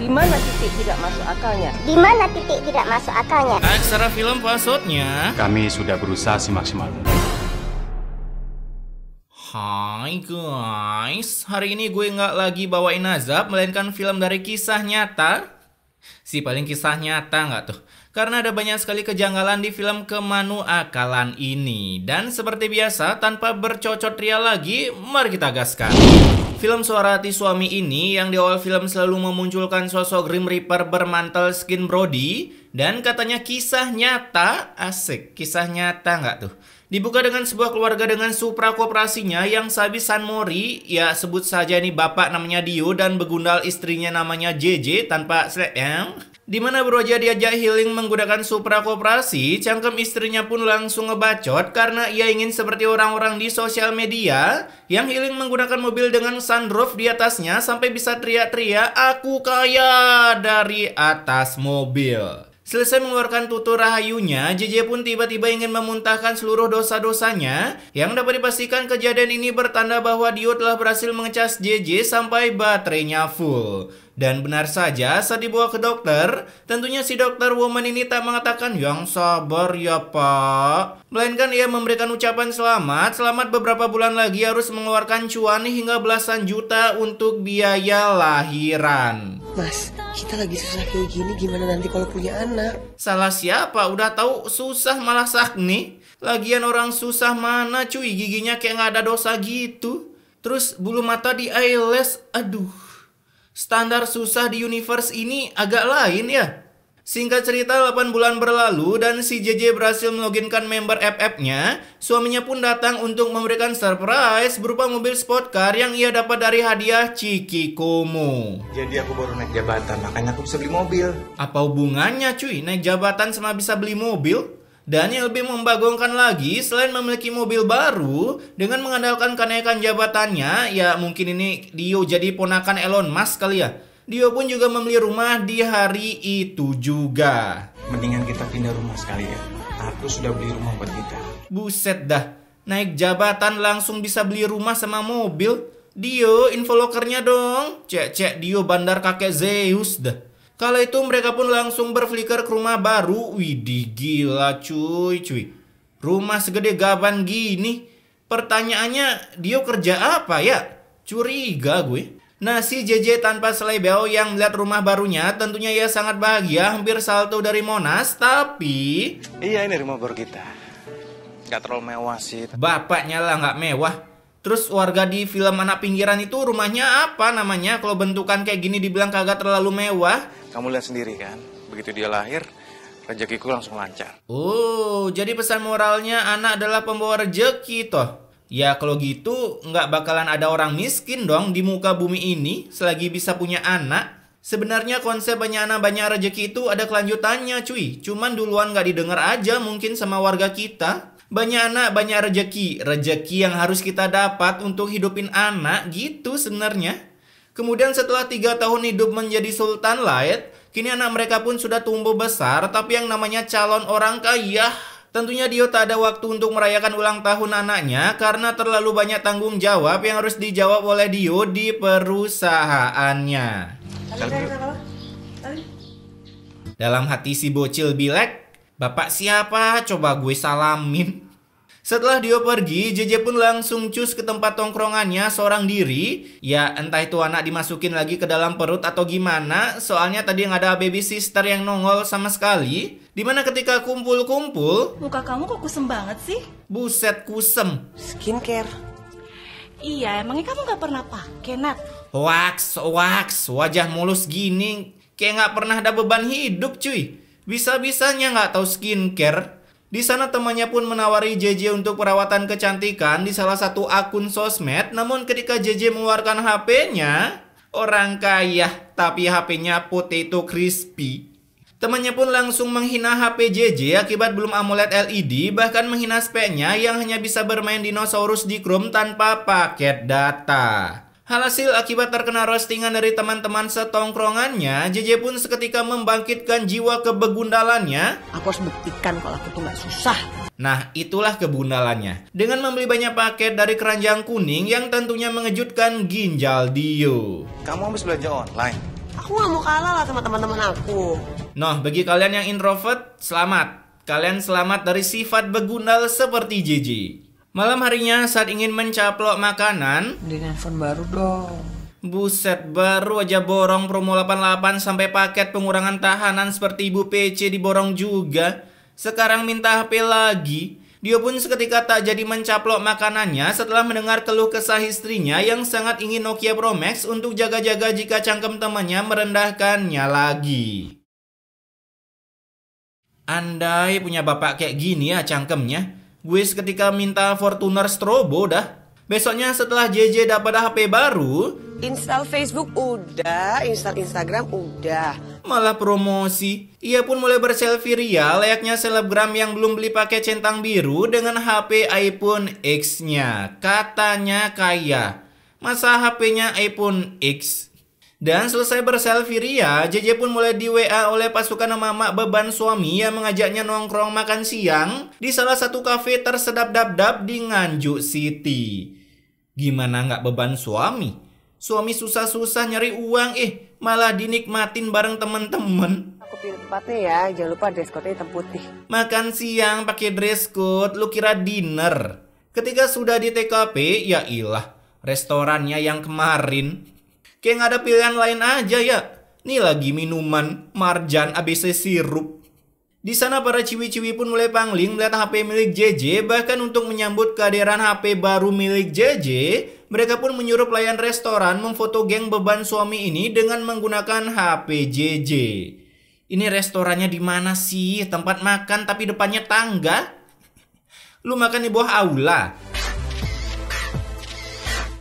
Di mana titik tidak masuk akalnya? Di mana titik tidak masuk akalnya? Aksara film maksudnya. Kami sudah berusaha semaksimal mungkin. Hai guys, hari ini gue nggak lagi bawain azab, melainkan film dari kisah nyata. Si paling kisah nyata nggak tuh? Karena ada banyak sekali kejanggalan di film Kemanu Akalan ini. Dan seperti biasa, tanpa bercocot ria lagi, mari kita gaskan. Film Suara Hati Suami ini yang di awal film selalu memunculkan sosok Grim Reaper bermantel skin Brody. Dan katanya kisah nyata, asik, kisah nyata nggak tuh? Dibuka dengan sebuah keluarga dengan supra kooperasinya yang Sabi San Mori, ya sebut saja ini bapak namanya Dio dan begundal istrinya namanya JJ tanpa slm. Dimana bro aja diajak healing menggunakan supra kooperasi, cangkem istrinya pun langsung ngebacot karena ia ingin seperti orang-orang di sosial media yang healing menggunakan mobil dengan sunroof di atasnya sampai bisa teriak-teriak aku kaya dari atas mobil. Selesai mengeluarkan tutur rahayunya, JJ pun tiba-tiba ingin memuntahkan seluruh dosa-dosanya. Yang dapat dipastikan kejadian ini bertanda bahwa Dio telah berhasil mengecas JJ sampai baterainya full. Dan benar saja saat dibawa ke dokter, tentunya si dokter woman ini tak mengatakan yang sabar ya pak. Melainkan ia memberikan ucapan selamat beberapa bulan lagi harus mengeluarkan cuan hingga belasan juta untuk biaya lahiran. Mas, kita lagi susah kayak gini, gimana nanti kalau punya anak? Salah siapa? Udah tahu susah malah sakni. Lagian orang susah mana cuy, giginya kayak nggak ada dosa gitu. Terus bulu mata di eyelash, aduh. Standar susah di universe ini agak lain ya. Singkat cerita 8 bulan berlalu dan si JJ berhasil meloginkan member FF-nya. Suaminya pun datang untuk memberikan surprise berupa mobil sport car yang ia dapat dari hadiah Ciki Komo. Jadi aku baru naik jabatan, makanya aku bisa beli mobil. Apa hubungannya cuy, naik jabatan sama bisa beli mobil? Dan yang lebih membagongkan lagi, selain memiliki mobil baru, dengan mengandalkan kenaikan jabatannya, ya mungkin ini Dio jadi ponakan Elon Musk kali ya. Dio pun juga membeli rumah di hari itu juga. Mendingan kita pindah rumah sekali ya. Aku sudah beli rumah buat kita. Buset dah, naik jabatan langsung bisa beli rumah sama mobil. Dio, infolokernya dong. Cek Dio bandar kakek Zeus dah. Kala itu mereka pun langsung berflicker ke rumah baru. Widih gila cuy. Rumah segede gaban gini. Pertanyaannya Dio kerja apa ya? Curiga gue. Nah si JJ tanpa selebeo yang melihat rumah barunya tentunya ia sangat bahagia hampir salto dari Monas. Tapi Iya ini rumah baru kita. Gak terlalu mewah sih. bapaknya lah nggak mewah. Terus warga di film Anak Pinggiran itu rumahnya apa namanya? Kalau bentukan kayak gini dibilang kagak terlalu mewah. Kamu lihat sendiri kan. Begitu dia lahir, rezekiku langsung lancar. Oh, jadi pesan moralnya anak adalah pembawa rejeki toh. Ya kalau gitu nggak bakalan ada orang miskin dong di muka bumi ini selagi bisa punya anak. Sebenarnya konsep banyak anak banyak rejeki itu ada kelanjutannya cuy. Cuman duluan nggak didengar aja mungkin sama warga kita. Banyak anak banyak rejeki. Rejeki yang harus kita dapat untuk hidupin anak gitu sebenarnya. Kemudian setelah 3 tahun hidup menjadi Sultan Light, kini anak mereka pun sudah tumbuh besar, tapi yang namanya calon orang kaya. Tentunya Dio tak ada waktu untuk merayakan ulang tahun anaknya karena terlalu banyak tanggung jawab yang harus dijawab oleh Dio di perusahaannya. Dalam hati si bocil bilek, bapak siapa? Coba gue salamin. Setelah Dio pergi, JJ pun langsung cus ke tempat tongkrongannya seorang diri. Ya entah itu anak dimasukin lagi ke dalam perut atau gimana. Soalnya tadi nggak ada baby sister yang nongol sama sekali. Dimana ketika kumpul-kumpul, muka kamu kok kusem banget sih? Buset kusem. Skincare. Iya, emangnya kamu gak pernah pakai, Nat? Wax, wajah mulus gini. Kayak nggak pernah ada beban hidup cuy. Bisa-bisanya nggak tahu skincare. Di sana temannya pun menawari JJ untuk perawatan kecantikan di salah satu akun sosmed. Namun ketika JJ mengeluarkan HP-nya, orang kaya tapi HP-nya potato crispy. Temannya pun langsung menghina HP JJ akibat belum AMOLED LED, bahkan menghina speknya yang hanya bisa bermain dinosaurus di Chrome tanpa paket data. Alhasil akibat terkena roastingan dari teman-teman setongkrongannya, JJ pun seketika membangkitkan jiwa kebegundalannya. Aku harus buktikan kalau aku tuh gak susah. Nah, itulah kegundalannya. Dengan membeli banyak paket dari keranjang kuning yang tentunya mengejutkan ginjal Dio. Kamu habis belanja online? Aku gak mau kalah lah sama teman-teman aku. Nah, bagi kalian yang introvert, selamat. Kalian selamat dari sifat begundal seperti JJ. Malam harinya saat ingin mencaplok makanan, Beliin handphone baru dong. buset, baru aja borong promo 88 sampai paket pengurangan tahanan seperti Ibu PC diborong juga. Sekarang minta HP lagi. Dia pun seketika tak jadi mencaplok makanannya setelah mendengar keluh kesah istrinya yang sangat ingin Nokia Pro Max untuk jaga-jaga jika cangkem temannya merendahkannya lagi. Andai punya bapak kayak gini ya cangkemnya, gue seketika minta Fortuner Strobo dah. Besoknya setelah JJ dapat HP baru, Install Facebook udah, install Instagram udah. malah promosi. Ia pun mulai berselfie ria layaknya selebgram yang belum beli pakai centang biru dengan HP iPhone X-nya. Katanya kaya. Masa HP-nya iPhone X? Dan selesai berselfie ria, JJ pun mulai di WA oleh pasukan emak-emak beban suami yang mengajaknya nongkrong makan siang di salah satu kafe tersedap dap-dap di Nganjuk City. Gimana nggak beban suami? Suami susah-susah nyari uang, malah dinikmatin bareng temen-temen. Aku pilih tempatnya ya, jangan lupa dress code-nya hitam putih. Makan siang pakai dress code, lu kira dinner. Ketika sudah di TKP, ya ilah, restorannya yang kemarin. Kayak nggak ada pilihan lain aja ya. Nih lagi minuman, marjan, ABC sirup. Di sana para ciwi-ciwi pun mulai pangling melihat HP milik JJ. Bahkan untuk menyambut kehadiran HP baru milik JJ, mereka pun menyuruh pelayan restoran memfoto geng beban suami ini dengan menggunakan HP JJ. Ini restorannya di mana sih? Tempat makan tapi depannya tangga? Lu makan di bawah aula?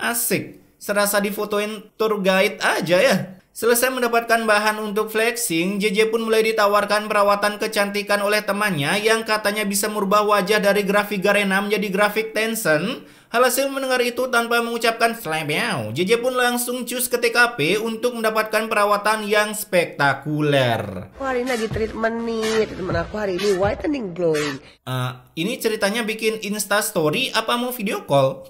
Asik. Serasa difotoin tour guide aja ya. Selesai mendapatkan bahan untuk flexing, JJ pun mulai ditawarkan perawatan kecantikan oleh temannya yang katanya bisa merubah wajah dari grafik Garena menjadi grafik Tencent. Hasil mendengar itu tanpa mengucapkan slammeow, JJ pun langsung cus ke TKP untuk mendapatkan perawatan yang spektakuler. Aku hari ini lagi treatment nih, treatment aku hari ini whitening glowing. Ini ceritanya bikin Insta Story apa mau video call?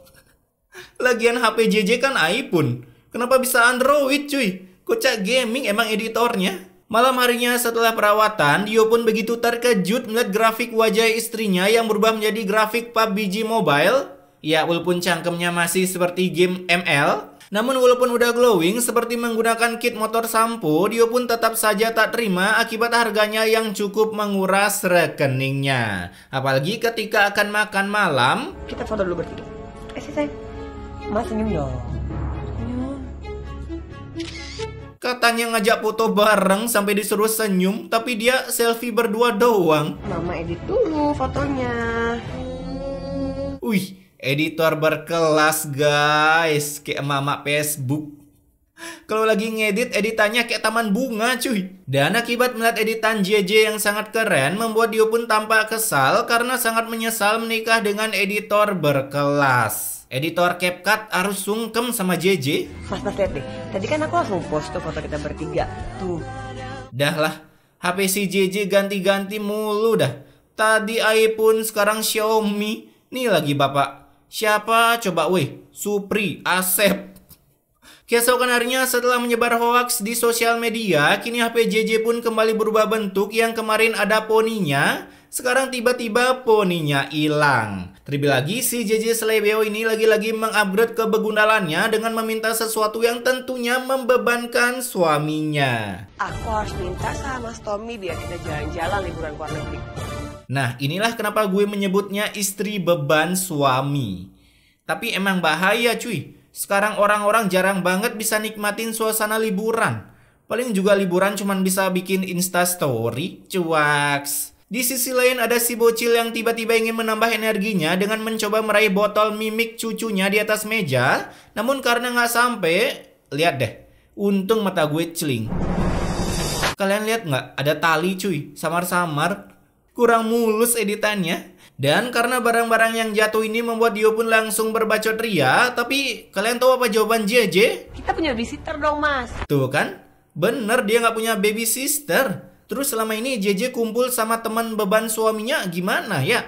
Lagian HP JJ kan iPhone, kenapa bisa Android cuy? Kocak gaming emang editornya. Malam harinya setelah perawatan, Dio pun begitu terkejut melihat grafik wajah istrinya yang berubah menjadi grafik PUBG Mobile. Ya, walaupun cangkemnya masih seperti game ML, namun walaupun udah glowing seperti menggunakan kit motor sampo, Dio pun tetap saja tak terima akibat harganya yang cukup menguras rekeningnya. Apalagi ketika akan makan malam. Kita foto dulu bertiga. Sayang. Mas senyum dong. Katanya ngajak foto bareng sampai disuruh senyum, tapi dia selfie berdua doang. Mama edit dulu fotonya. Wih, editor berkelas guys, kayak mama Facebook. Kalau lagi ngedit, editannya kayak taman bunga cuy. Dan akibat melihat editan JJ yang sangat keren, membuat dia pun tampak kesal karena sangat menyesal menikah dengan editor berkelas. Editor CapCut harus sungkem sama JJ. Mas lihat deh, tadi kan aku langsung post tuh foto kita bertiga. Tuh. Dah lah, HP si JJ ganti-ganti mulu dah. Tadi iPhone, sekarang Xiaomi. Nih lagi bapak. Siapa coba weh? Supri, Asep. Keesokan harinya setelah menyebar hoaks di sosial media, kini HP JJ pun kembali berubah bentuk. Yang kemarin ada poninya, sekarang tiba-tiba poninya hilang. Terlebih lagi si JJ Slebeo ini lagi-lagi mengupgrade kebegundalannya dengan meminta sesuatu yang tentunya membebankan suaminya. Aku harus minta sama Mas Tommy biar kita jalan-jalan liburan ke luar negeri. Nah, inilah kenapa gue menyebutnya istri beban suami. Tapi emang bahaya cuy. Sekarang orang-orang jarang banget bisa nikmatin suasana liburan. Paling juga liburan cuman bisa bikin Insta Story. Cuaks. Di sisi lain ada si bocil yang tiba-tiba ingin menambah energinya dengan mencoba meraih botol mimik cucunya di atas meja. Namun karena nggak sampai, lihat deh, untung mata gue celing. Kalian lihat nggak? Ada tali cuy, samar-samar. Kurang mulus editannya. Dan karena barang-barang yang jatuh ini membuat Dio pun langsung berbacot ria. Tapi kalian tahu apa jawaban JJ? Kita punya babysitter dong mas. Tuh kan, bener dia nggak punya baby sister. Terus selama ini JJ kumpul sama teman beban suaminya gimana ya?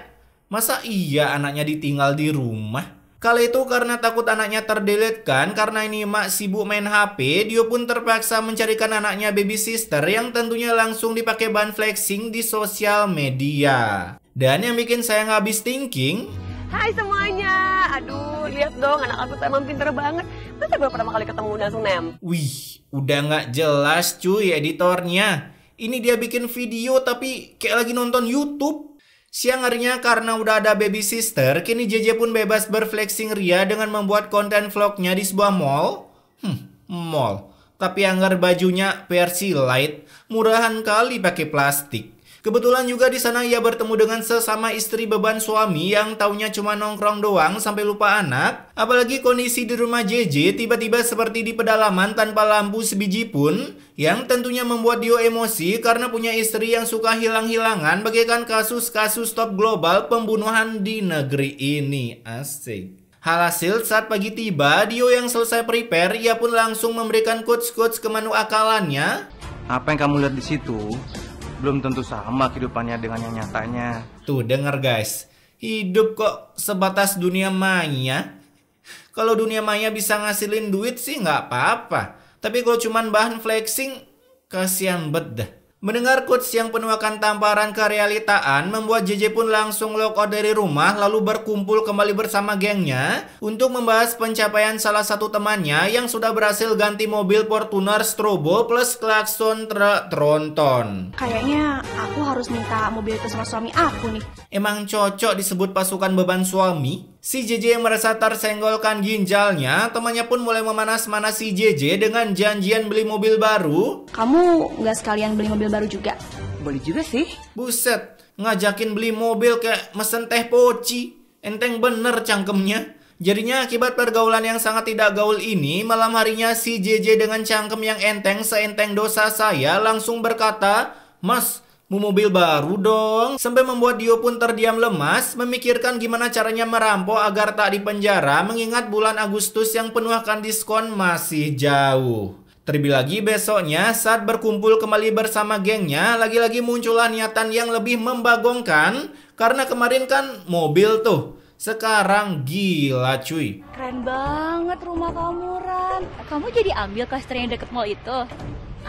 Masa iya anaknya ditinggal di rumah? Kala itu karena takut anaknya terdeletkan karena ini emak sibuk main HP, dia pun terpaksa mencarikan anaknya baby sister yang tentunya langsung dipakai bahan flexing di sosial media. Dan yang bikin saya nggak habis thinking, hai semuanya, aduh lihat dong anak aku tuh emang pinter banget. Masa gue pertama kali ketemu langsung wih, udah nggak jelas cuy editornya. Ini dia bikin video tapi kayak lagi nonton YouTube. Siang harinya karena udah ada baby sister, kini JJ pun bebas berflexing ria dengan membuat konten vlognya di sebuah mall. Mall. Tapi anggar bajunya versi light, murahan kali pakai plastik. Kebetulan juga di sana ia bertemu dengan sesama istri beban suami yang taunya cuma nongkrong doang sampai lupa anak. Apalagi kondisi di rumah JJ tiba-tiba seperti di pedalaman tanpa lampu sebiji pun, yang tentunya membuat Dio emosi karena punya istri yang suka hilang-hilangan bagaikan kasus-kasus top global pembunuhan di negeri ini. Asik. Alhasil saat pagi tiba, Dio yang selesai prepare, ia pun langsung memberikan quotes-quotes ke menu akalannya. Apa yang kamu lihat di situ belum tentu sama kehidupannya dengan yang nyatanya. Tuh denger guys, hidup kok sebatas dunia maya. Kalau dunia maya bisa ngasilin duit sih nggak apa-apa. Tapi kalau cuman bahan flexing, kasihan bet dah. Mendengar quotes yang penuh akan tamparan kerealitaan membuat JJ pun langsung logout dari rumah lalu berkumpul kembali bersama gengnya untuk membahas pencapaian salah satu temannya yang sudah berhasil ganti mobil Fortuner strobo plus klakson tronton. Kayaknya aku harus minta mobil itu sama suami aku nih. Emang cocok disebut pasukan beban suami? Si JJ yang merasa tersenggolkan ginjalnya, temannya pun mulai memanas-manasi JJ dengan janjian beli mobil baru. Kamu nggak sekalian beli mobil baru juga? boleh juga sih. Buset, ngajakin beli mobil kayak mesen teh poci. Enteng bener cangkemnya. Jadinya akibat pergaulan yang sangat tidak gaul ini, malam harinya si JJ dengan cangkem yang enteng seenteng dosa saya langsung berkata, "Mas, mau mobil baru dong." Sampai membuat Dio pun terdiam lemas, memikirkan gimana caranya merampok agar tak dipenjara mengingat bulan Agustus yang penuh akan diskon masih jauh. Terlebih lagi besoknya saat berkumpul kembali bersama gengnya, lagi-lagi muncullah niatan yang lebih membagongkan. Karena kemarin kan mobil tuh, sekarang gila cuy. Keren banget rumah kamu, Ran. Kamu jadi ambil klaster yang deket mall itu?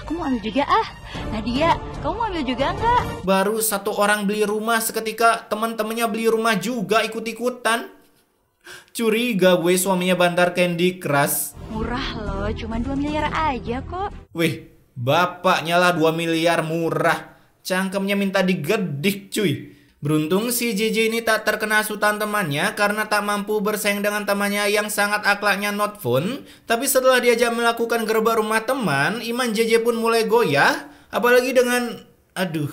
Aku mau ambil juga ah. Nadia, kamu mau ambil juga nggak? Baru satu orang beli rumah, seketika teman-temannya beli rumah juga ikut-ikutan. Curiga gue suaminya bandar Candy Crush. Murah loh, cuma 2 miliar aja kok. Wih, bapaknya lah 2 miliar murah. Cangkemnya minta digedik cuy. Beruntung si JJ ini tak terkena hasutan temannya karena tak mampu bersaing dengan temannya yang sangat akhlaknya not fun. Tapi setelah diajak melakukan gerbek rumah teman, iman JJ pun mulai goyah. Apalagi dengan, aduh,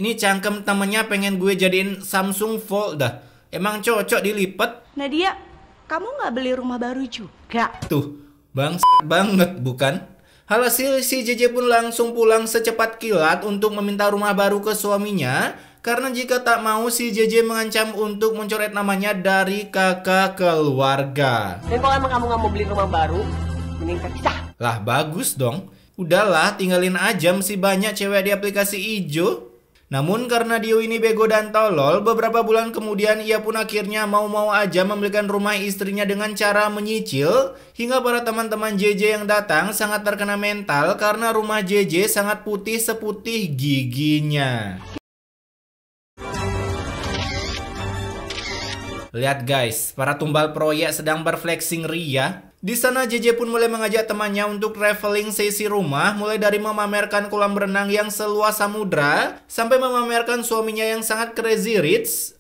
ini cangkem temannya pengen gue jadiin Samsung Fold dah. Emang cocok dilipet. Nadia, kamu nggak beli rumah baru juga? Tuh, banget bukan? Hasil si JJ pun langsung pulang secepat kilat untuk meminta rumah baru ke suaminya. Karena jika tak mau si JJ mengancam untuk mencoret namanya dari kakak keluarga. Dan kalau emang kamu nggak mau beli rumah baru, mending kita pisah. Lah bagus dong. Udahlah tinggalin aja, masih banyak cewek di aplikasi ijo. Namun karena Dio ini bego dan tolol, beberapa bulan kemudian ia pun akhirnya mau-mau aja membelikan rumah istrinya dengan cara menyicil. Hingga para teman-teman JJ yang datang sangat terkena mental karena rumah JJ sangat putih seputih giginya. Lihat guys, para tumbal proyek sedang berflexing ria. Di sana JJ pun mulai mengajak temannya untuk traveling sesi rumah, mulai dari memamerkan kolam renang yang seluas samudra sampai memamerkan suaminya yang sangat crazy rich.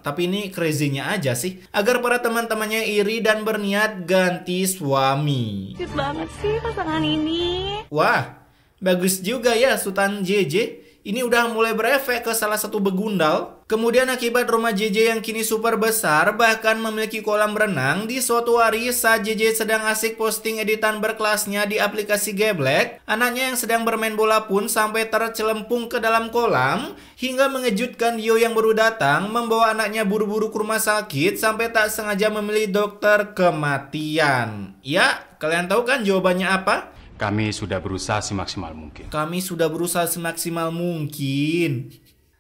Tapi ini crazy-nya aja sih, agar para teman-temannya iri dan berniat ganti suami. Cute banget sih pasangan ini. Wah, bagus juga ya Sultan JJ. Ini udah mulai berefek ke salah satu begundal. Kemudian akibat rumah JJ yang kini super besar, bahkan memiliki kolam renang, di suatu hari saat JJ sedang asik posting editan berkelasnya di aplikasi Geblek, anaknya yang sedang bermain bola pun sampai tercelempung ke dalam kolam, hingga mengejutkan Dio yang baru datang, membawa anaknya buru-buru ke rumah sakit sampai tak sengaja memilih dokter kematian. Ya, kalian tahu kan jawabannya apa? Kami sudah berusaha semaksimal mungkin. Kami sudah berusaha semaksimal mungkin.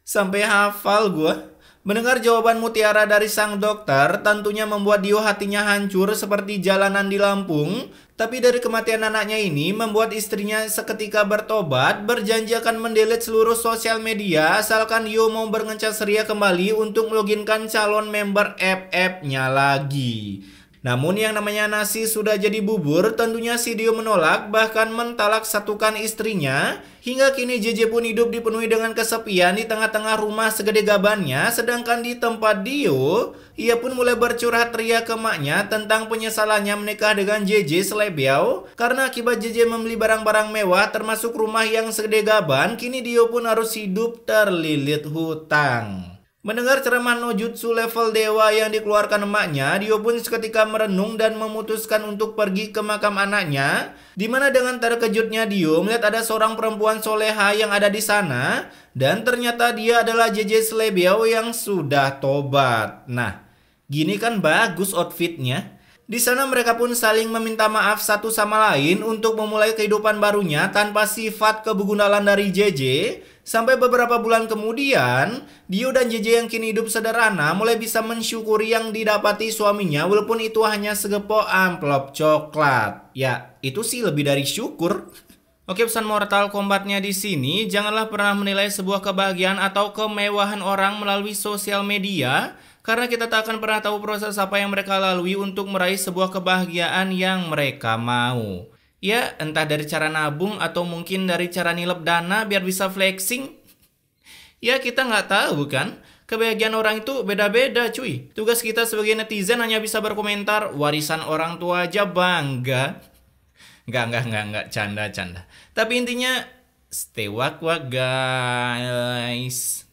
Sampai hafal gua. Mendengar jawaban mutiara dari sang dokter tentunya membuat Dio hatinya hancur seperti jalanan di Lampung. Tapi dari kematian anaknya ini membuat istrinya seketika bertobat, berjanji akan mendelete seluruh sosial media asalkan Dio mau bergencas ceria kembali untuk meloginkan calon member FF-nya lagi. Namun yang namanya nasi sudah jadi bubur, tentunya si Dio menolak, bahkan mentalak satukan istrinya. Hingga kini JJ pun hidup dipenuhi dengan kesepian di tengah-tengah rumah segede gabannya. Sedangkan di tempat Dio, ia pun mulai bercurhat ria ke maknya tentang penyesalannya menikah dengan JJ selebiau. Karena akibat JJ membeli barang-barang mewah termasuk rumah yang segede gaban, kini Dio pun harus hidup terlilit hutang. Mendengar ceramah no jutsu level dewa yang dikeluarkan emaknya, Dio pun seketika merenung dan memutuskan untuk pergi ke makam anaknya. Dimana dengan terkejutnya Dio melihat ada seorang perempuan soleha yang ada di sana. Dan ternyata dia adalah JJ Selebiau yang sudah tobat. Nah, gini kan bagus outfitnya. Di sana mereka pun saling meminta maaf satu sama lain untuk memulai kehidupan barunya tanpa sifat kebegundalan dari JJ. Sampai beberapa bulan kemudian, Dio dan JJ yang kini hidup sederhana mulai bisa mensyukuri yang didapati suaminya walaupun itu hanya segepok amplop coklat. Ya, itu sih lebih dari syukur. Oke, pesan Mortal Kombatnya di sini, janganlah pernah menilai sebuah kebahagiaan atau kemewahan orang melalui sosial media, karena kita tak akan pernah tahu proses apa yang mereka lalui untuk meraih sebuah kebahagiaan yang mereka mau. Ya, entah dari cara nabung atau mungkin dari cara nilep dana biar bisa flexing. Ya, kita nggak tahu kan. Kebahagiaan orang itu beda-beda cuy. Tugas kita sebagai netizen hanya bisa berkomentar, warisan orang tua aja bangga. Nggak, canda. Tapi intinya, stay wak guys.